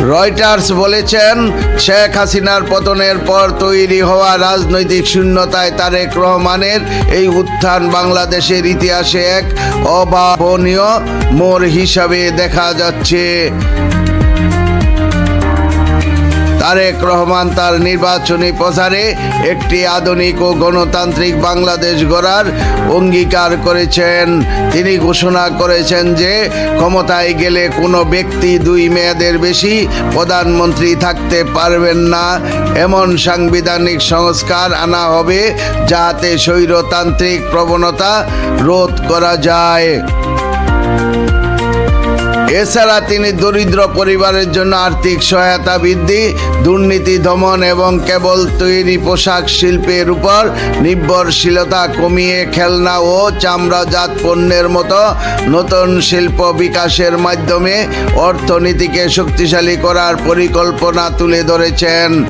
Reuters বলেছেন, শেখ হাসিনার পতনের পর তৈরি হওয়া রাজনৈতিক শূন্যতায় তারেক রহমানের এই উত্থান বাংলাদেশের ইতিহাসে এক অভাবনীয় মোড় হিসাবে দেখা যাচ্ছে। তারেক রহমান তার নির্বাচনী প্রচারে একটি আধুনিক ও গণতান্ত্রিক বাংলাদেশ গড়ার অঙ্গীকার করেছেন। তিনি ঘোষণা করেছেন যে ক্ষমতায় গেলে কোনো ব্যক্তি 2 মেয়াদের বেশি প্রধানমন্ত্রী থাকতে পারবেন না, এমন সাংবিধানিক সংস্কার আনা হবে যাতে স্বৈরতান্ত্রিক প্রবণতা রোধ করা যায়। এছাড়া তিনি দরিদ্র পরিবারের জন্য আর্থিক সহায়তা বৃদ্ধি, দুর্নীতি দমন এবং কেবল তৈরি পোশাক শিল্পের উপর নির্ভরশীলতা কমিয়ে খেলনা ও চামড়াজাত পণ্যের মতো নতুন শিল্প বিকাশের মাধ্যমে অর্থনীতিকে শক্তিশালী করার পরিকল্পনা তুলে ধরেছেন।